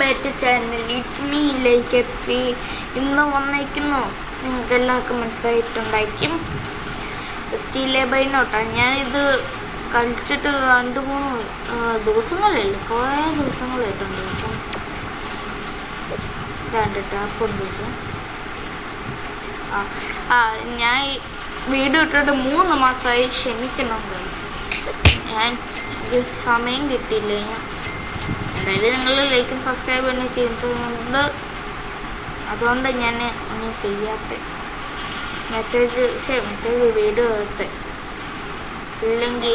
Back to channel. It's me Like FC. ഇന്ന് വന്നേക്കുന്നു. നിങ്ങൾക്ക് എല്ലാവർക്കും മനസ്സിലായിട്ടുണ്ടായിരിക്കും. സ്റ്റീലെ ബൈനോട്ടാണ്. ഞാനിത് കളിച്ചിട്ട് 2-3 ദിവസങ്ങളില്ല, കുറേ ദിവസങ്ങളായിട്ടുണ്ട്. അപ്പം ടാപ്പുണ്ട്. ഞാൻ വീഡിയോ ഇട്ടിട്ട് 3 മാസമായി. ക്ഷമിക്കണം ഗൈസ്, ഞാൻ സമയം കിട്ടിയില്ല. എന്തായാലും നിങ്ങൾ ലൈക്കും സബ്സ്ക്രൈബ് തന്നെ ചെയ്യുന്നുണ്ട്. അതുകൊണ്ട് ഞാൻ ഒന്നും ചെയ്യാത്ത മെസ്സേജ് വീഡിയോ എടുത്ത് ഇല്ലെങ്കിൽ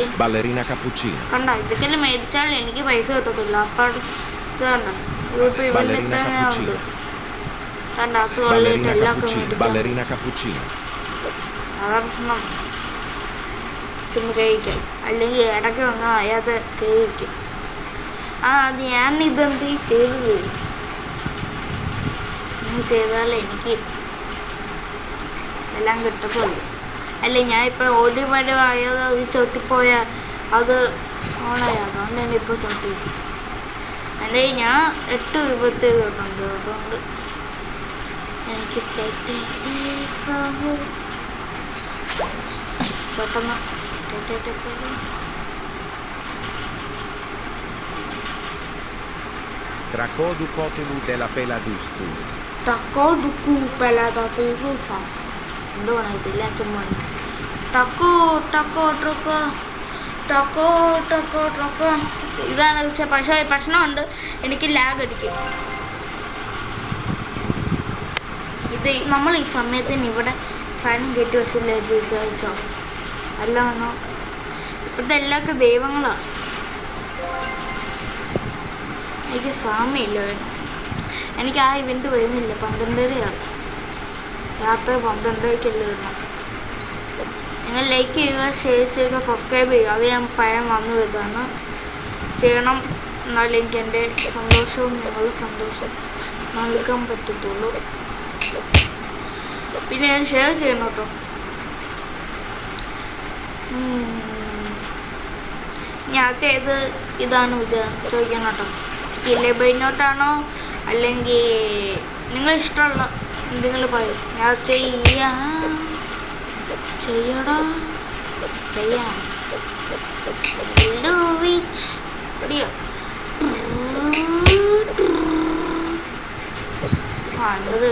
കണ്ട ഇതൊക്കെ മേടിച്ചാൽ എനിക്ക് പൈസ കിട്ടത്തില്ല. അപ്പം ഇത് കണ്ട ഇപ്പം ഇവിടെ തന്നെ ഉണ്ട്. കണ്ട അത് കൊള്ളിട്ട് എല്ലാം അതാ പ്രശ്നം. ചുമ്മാ കഴിക്കും, അല്ലെങ്കിൽ ഇടയ്ക്ക് വന്നാൽ അയാത് കഴിക്കും. അത് ഞാൻ ഇതെന്ത് ചെയ്തത് ചെയ്താലേ എനിക്ക് എല്ലാം കിട്ടത്തുള്ളൂ. അല്ലേ ഞാൻ ഇപ്പോൾ ഓടി വരവായത് അത് ചൊട്ടിപ്പോയാൽ അത് ഓണായി. അതുകൊണ്ട് തന്നെ ഇപ്പോൾ ചൊട്ടി. അല്ലെങ്കിൽ ഞാൻ 8 വിപത്തിലുണ്ട്. അതുകൊണ്ട് എനിക്ക് പെട്ടെന്ന് Tracoducotelu della Peladustus. Tracoducu Peladustus. എന്തുവാണ് ഇതില്ല ചുമ്മാ ടക്കോ. ഇതാണ് പക്ഷേ പ്രശ്നമുണ്ട്, എനിക്ക് ലാഗ് അടിക്കും. ഇത് നമ്മൾ ഈ സമയത്തിന് ഇവിടെ ഫാനും കയറ്റി വെച്ചില്ലായിട്ട് വിചാരിച്ചോ അല്ല വന്നോ. ഇപ്പോഴത്തെ എല്ലാവർക്കും ദൈവങ്ങളാണ്. എനിക്ക് സമയമില്ല. എനിക്ക് ആ ഇവൻറ്റ് വരുന്നില്ല. 12:30 രാത്രി 12:30 വരണം. നിങ്ങൾ ലൈക്ക് ചെയ്യുക, ഷെയർ ചെയ്യുക, സബ്സ്ക്രൈബ് ചെയ്യുക. അത് ഞാൻ പഴം വന്നു വരുന്നതാണ്. ചെയ്യണം, എന്നാലും എനിക്ക് എൻ്റെ സന്തോഷവും നിങ്ങൾ സന്തോഷം നൽകാൻ പറ്റത്തുള്ളൂ. പിന്നെ ഞാൻ ഷെയർ ചെയ്യണം കേട്ടോ. ഞാൻ ചെയ്ത് ഇതാണ് ചോദിക്കണം കേട്ടോ. സ്റ്റീലെ ബൈനോട്ടാണോ അല്ലെങ്കിൽ നിങ്ങൾ ഇഷ്ടമുള്ള എന്തെങ്കിലും പറയും. ഞാൻ ചെയ്യാം. അത്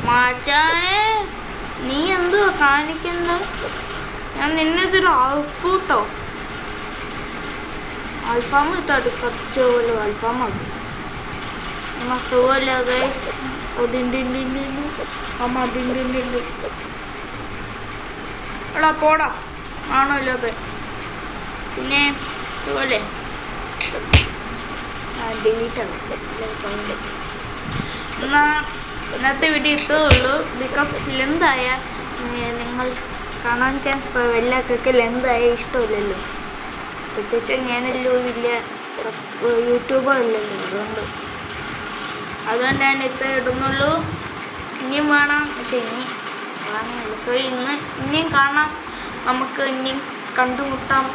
മാറ്റാനെ നീ എന്തുവാ കാണിക്കുന്നത്? ഞാൻ നിന്നെതിൽ ആൾക്കൂട്ടോ അൽഫാം ഇട്ടാട്ട് കുറച്ച് പോലെ അൽഫാമാക്കും. സുഖമല്ല ഗൈസ്. എടാ പോടാ, ആണോ ഇല്ലാത്ത. പിന്നെ സുഖമല്ലേ? ഡിലീറ്റാണ്. എന്നാൽ ഇന്നത്തെ വീഡിയോ ഇത്രേ ഉള്ളൂ. ബിക്കോസ് ലെന്തായ നിങ്ങൾ കാണാൻ ചാൻസ് എല്ലാവർക്കൊക്കെ ലെന്തായ ഇഷ്ടമില്ലല്ലോ. പ്രത്യേകിച്ച് ഞാനല്ലോ വലിയ യൂട്യൂബർ അല്ലല്ലോ. അതുകൊണ്ടാണ് ഇത്ര ഇടുന്നുള്ളൂ. ഇനിയും വേണം, പക്ഷെ ഇനി കാണാനില്ല. സോ ഇനിയും കാണാം, നമുക്ക് ഇനിയും കണ്ടുമുട്ടാം,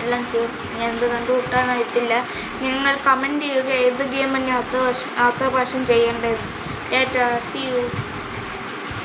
എല്ലാം ചെയ്യും. ഞാൻ എന്ത് കണ്ടുമുട്ടാനായിട്ടില്ല. നിങ്ങൾ കമൻറ്റ് ചെയ്യുക ഏത് ഗെയിം തന്നെ അടുത്ത പ്രാവശ്യം ചെയ്യേണ്ടത്. See you.